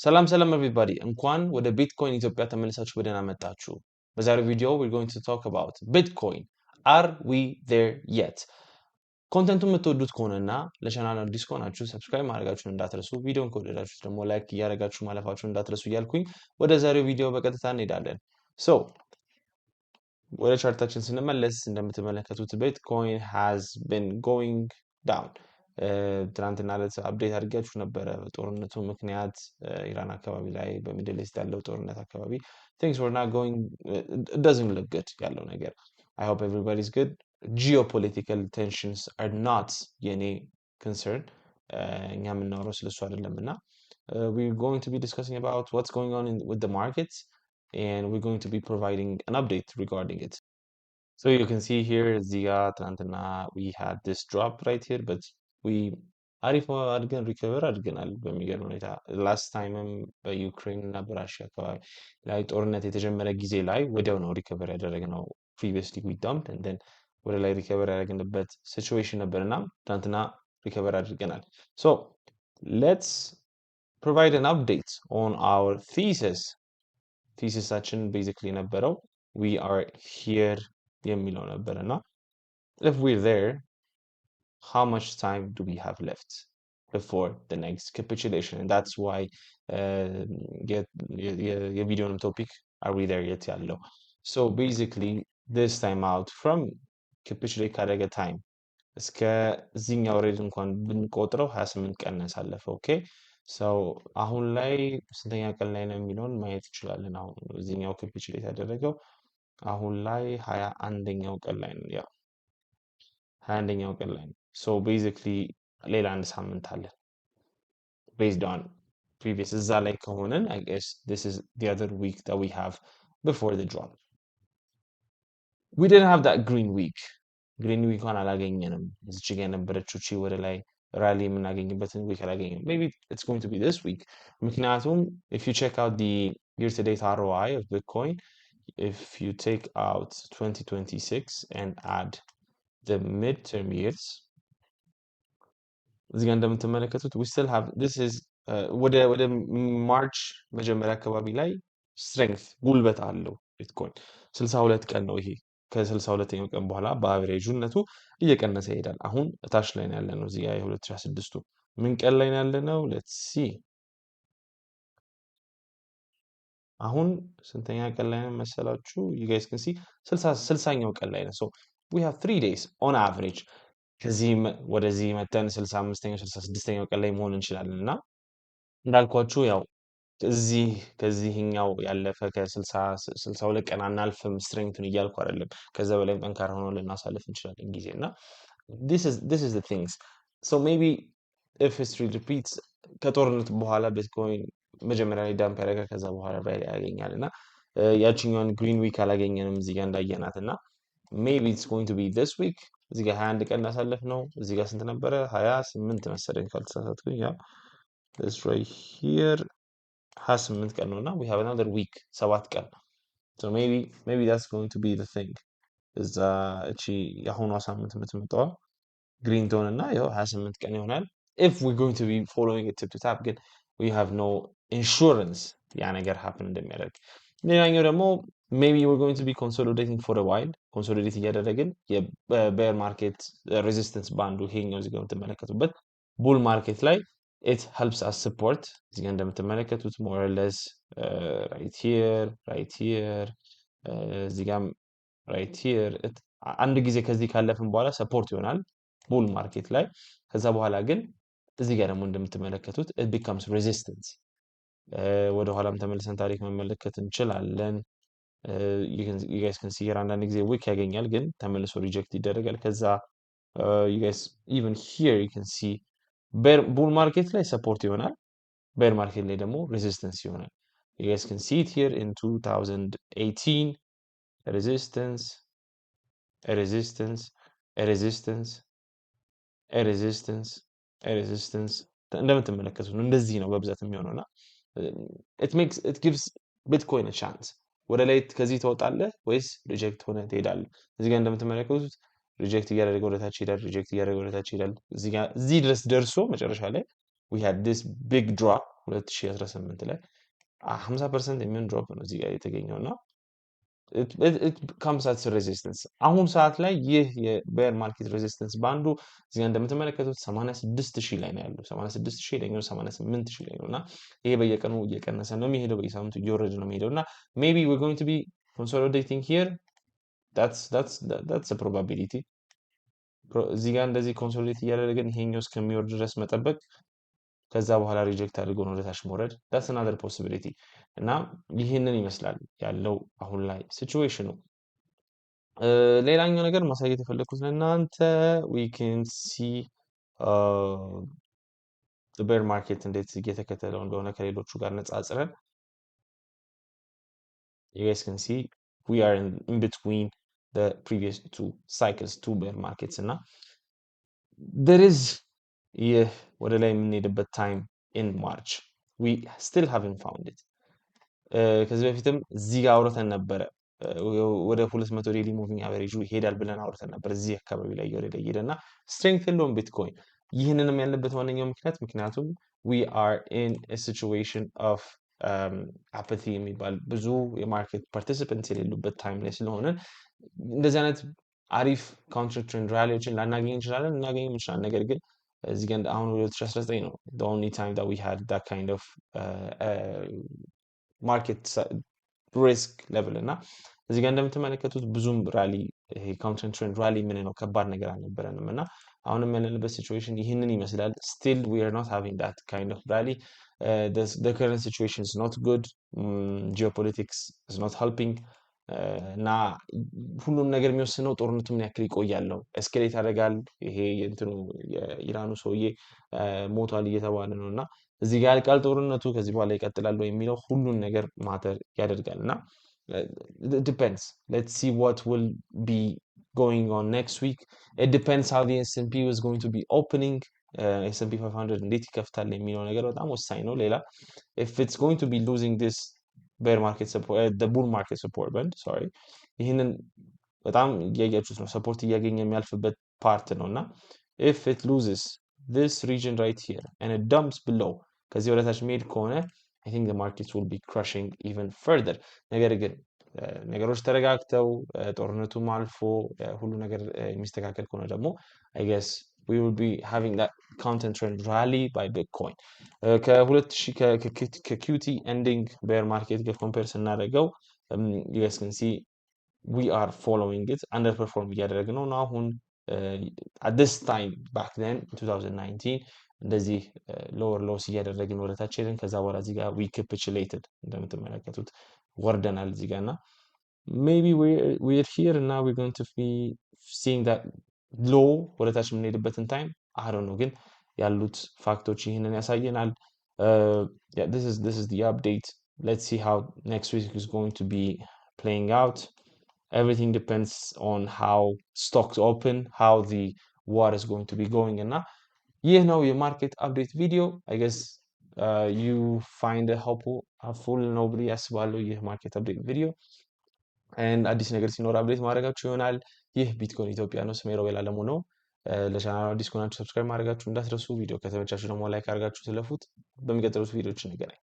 ሰላም everybody እንኳን ወደ ቢትኮይን ኢትዮጵያ ተመልሳችሁ በደህና መጣችሁ። በዛሬው ቪዲዮ we're going to talk about Bitcoin. Are we there yet? ኮንተንቱን የምትወዱት ከሆነና ለቻናሉ አዲስ ከሆናችሁ ሰብስክራይብ ማድረጋችሁን እንዳትረሱ፣ ቪዲዮን ከወደዳችሁት ደግሞ ላይክ እያደረጋችሁ ማለፋችሁን እንዳትረሱ እያልኩኝ ወደ ዛሬው ቪዲዮ በቀጥታ እንሄዳለን። ወደ ቻርታችን ስንመለስ እንደምትመለከቱት Bitcoin has been going down. ትናንትና ዕለት አፕዴት አድርጋችሁ ነበረ ጦርነቱ ምክንያት ኢራን አካባቢ ላይ በሚድል ኢስት ያለው ጦርነት አካባቢ things were not going it doesn't look good ያለው ነገር I hope everybody's good. Geopolitical tensions are not any concern. እኛ የምናወራው ስለሱ አይደለምና we're going to be discussing about what's going on with the markets and we're going to be providing an update regarding it. So you can see here ትናንትና we had this drop right here but we አሪፍ አድርገን ሪከቨር አድርገናል በሚገርም ሁኔታ ላስት ታይምም በዩክሬን እና በራሽያ አካባቢ ላይ ጦርነት የተጀመረ ጊዜ ላይ ወዲያው ነው ሪከቨር ያደረግነው previously we dumped and then ወደ ላይ ሪከቨር ያደረግንበት ሲቹዌሽን ነበርና ትናንትና ሪከቨር አድርገናል so let's provide an update on our thesis-አችን basically ነበረው we are here የሚለው ነበርና if we're there how much time do we have left before the next capitulation? And that's why your video topic are we there yet ያለው so basically this time out from capitulate ካደረገ time እስከ ዚህኛው ሬድ እንኳን ብንቆጥረው 28 ቀን ያሳለፈ ኦኬ so አሁን ላይ ስንተኛ ቀን ላይ ነው የሚለውን ማየት እንችላለን አሁን ዚህኛው capitulate ያደረገው አሁን ላይ 21ኛው ቀን ላይ ነው ያው 21ኛው ቀን ላይ ነው so basically ሌላ አንድ ሳምንት አለ based on previous እዛ ላይ ከሆነን I guess this is the other week that we have before the drop. We didn't have that green week ሆን አላገኘንም እዚች ጋር የነበረችው ቺ ወደ ላይ ራሊ የምናገኝበትን ዊክ አላገኘንም maybe it's going to be this week ምክንያቱም if you check out the year to date ROI of Bitcoin if you take out 2026 and add the midterm years እዚህ ጋር እንደምትመለከቱት we still have this is ወደ ማርች መጀመሪያ አካባቢ ላይ strength ጉልበት አለው ቢትኮይን 62 ቀን ነው ይሄ ከ62ኛው ቀን በኋላ በአቨሬጅነቱ እየቀነሰ ይሄዳል አሁን ታች ላይ ነው ያለነው እዚህ ጋር የ2016 ምን ቀን ላይ ነው ያለነው let's see አሁን ስንተኛ ቀን ላይ ነው መሰላችሁ you guys can see 60ኛው ቀን ላይ ነው so we have 3 days on average ከዚህ ወደዚህ መተን 65ኛው 66ኛው ቀን ላይ መሆን እንችላለንና እንዳልኳችሁ ያው ከዚህኛው ያለፈ ከ62 ቀን አናልፍም ስትሬንግቱን እያልኩ አይደለም ከዛ በላይ ጠንካራ ሆኖ ልናሳልፍ እንችላለን ጊዜና this is the things so maybe if history repeats ከጦርነት በኋላ ቢትኮይን መጀመሪያ ላይ ዳምፕ ያደረገ ከዛ በኋላ ባይ ያገኛልና ያቺኛውን ግሪን ዊክ አላገኘንም እዚህ ጋር እንዳየናትና maybe it's going to be this week እዚህ ጋር 21 ቀን እናሳልፍ ነው እዚህ ጋር ስንት ነበረ 28 መሰለኝ ካልተሳሳትኩኝ ያ this right here 28 ቀን ነውና we have another week 7 ቀን so maybe that's going to be the thing እዛ እቺ ያሁኑ ሳምንት የምትመጣው ግሪን ቶን እና ያው 28 ቀን ይሆናል if we're going to be following it tip to tap ግን we have no insurance ያ ነገር happen እንደሚያደርግ ሌላኛው ደግሞ maybe we're going to be consolidating for a while consolidate እያደረግን የbear market resistance ባንዱ ይሄኛው እዚህ ጋር የምትመለከቱበት bull market ላይ it helps us support እዚህ ጋር እንደምትመለከቱት more or less right here እዚህ ጋር right here አንድ ጊዜ ከዚህ ካለፍን በኋላ ሰፖርት ይሆናል bull market ላይ ከዛ በኋላ ግን እዚህ ጋር ደግሞ እንደምትመለከቱት it becomes resistance ወደ ኋላም ተመልሰን ታሪክ መመለከት እንችላለን you guys can see here አንዳንድ ጊዜ ዊክ ያገኛል ግን ተመልሶ ሪጀክት ይደረጋል ከዛ you guys even here you can see bull market ላይ ሰፖርት ይሆናል bear market ላይ ደግሞ resistance ይሆናል you guys can see it here in 2018 resistance እንደምትመለከቱት እንደዚህ ነው በብዛት የሚሆነውና it gives Bitcoin a chance ወደ ላይ ከዚህ ትወጣለህ ወይስ ሪጀክት ሆነ ትሄዳለህ እዚህ ጋር እንደምትመለከቱት ሪጀክት እያደረገ ወደ ታች ይሄዳል እዚህ ድረስ ደርሶ መጨረሻ ላይ we had this big drop 2018 ላይ 50% የሚሆን ድሮፕ ነው እዚህ ጋር የተገኘው እና comes at resistance አሁን ሰዓት ላይ ይህ የቤር ማርኬት ሬዚስተንስ ባንዱ እዚህ ጋር እንደምትመለከቱት 86000 ላይ ነው ያለው 86000 ላይ ነው 88000 ላይ ነውና ይሄ በየቀኑ እየቀነሰ ነው የሚሄደው በየሳምንቱ እየወረደ ነው የሚሄደውና maybe we're going to be consolidating here that's a probability እዚህ ጋር እንደዚህ ኮንሶሊዴት እያደረገን ይሄኛው እስከሚወርድ ድረስ መጠበቅ ከዛ በኋላ ሪጀክት አድርጎ ነው ወደታች መውረድ that's another possibility እና ይህንን ይመስላል ያለው አሁን ላይ ሲቹዌሽኑ ሌላኛው ነገር ማሳየት የፈለኩት ለእናንተ we can see the bear market እንዴት እየተከተለው እንደሆነ ከሌሎቹ ጋር ነጻጽረን you guys can see we are in between the previous two cycles two bear markets እና there is ወደ ላይ የምንሄድበት time in March we still haven't found it ከዚህ በፊትም እዚህ ጋር አውርተን ነበረ ወደ 200 ዴይሊ ሙቪንግ አቨሬጅ ይሄዳል ብለን አውርተን ነበር እዚህ አካባቢ ላይ እየወረደ ይሄድና ስትሬንግዝ የለውም ቢትኮይን ይህንንም ያለበት ዋነኛው ምክንያቱም we are in a situation of apathy የሚባል ብዙ የማርኬት ፓርቲሲፐንትስ የሌሉበት ታይም ላይ ስለሆነ እንደዚህ አይነት አሪፍ ካውንተር ትሬንድ ራሊዎችን ላናገኝ እንችላለን እናገኝም እንችላለን ነገር ግን እዚህ ጋር አሁን 2019 ነው the only time that we had that kind of market risk level እና እዚህ ጋር እንደምትመለከቱት ብዙም ራሊ ይሄ ካውንተር ትሬንድ ራሊ ምን ነው ከባድ ነገር አልነበረንም እና አሁንም ያለንበት ሲቹዌሽን ይህንን ይመስላል still we are not having that kind of rally the current situation is not good geopolitics is not helping እና ሁሉም ነገር የሚወስነው ጦርነቱ ምን ያክል ይቆያል ነው ኤስኬሌት ያደርጋል ይሄ እንትኑ የኢራኑ ሰውዬ ሞቷል እየተባለ ነውና እዚህ ጋር ያልቃል ጦርነቱ ከዚህ በኋላ ይቀጥላል የሚለው ሁሉን ነገር ማተር ያደርጋልና it depends let's see what will be going on next week it depends how the S&P is going to be opening S&P 500 እንዴት ይከፍታል የሚለው ነገር በጣም ወሳኝ ነው ሌላ if it's going to be losing this bear market support the bull market support band sorry ይሄንን በጣም እያያችሁት ነው ሰፖርት እያገኘ የሚያልፍበት ፓርት ነውና if it loses this region right here and it dumps below ከዚህ ወደታች መሄድ ከሆነ I think the markets will be crushing even further ነገር ግን ነገሮች ተረጋግተው ጦርነቱም አልፎ ሁሉ ነገር የሚስተካከል ከሆነ ደግሞ I guess we will be having that counter trend rally by Bitcoin ከQT ending bear market ጋር compare ስናደርገው you guys can see we are following it underperform እያደረግን ነው አሁን at this time back then in 2019 እንደዚህ lower lows እያደረግን ወደታች ሄደን ከዛ በኋላ እዚህ ጋር we capitulated እንደምትመለከቱት ወርደናል እዚህ ጋርና maybe we're here and now we're going to be seeing that low ወደታች የምንሄድበትን time I don't know ግን ያሉት ፋክቶች ይሄንን ያሳየናል yeah this is the update let's see how next week is going to be playing out everything depends on how stocks open how the war is going to be going and you know your market update video I guess you find it helpful nobody ያስባሉ ይህ market update video and አዲስ ነገር ሲኖር አፕዴት ማድረጋችሁ ይሆናል ይህ ቢትኮይን ኢትዮጵያ ነው ስሜ ሮቤል አለሙ ነው ለቻናሉ አዲስ ከሆናችሁ ሰብስክራይብ ማድረጋችሁ እንዳትረሱ ቪዲዮ ከተመቻችሁ ደግሞ ላይክ አድርጋችሁ ትለፉት በሚቀጥሉት ቪዲዮዎች እንገናኝ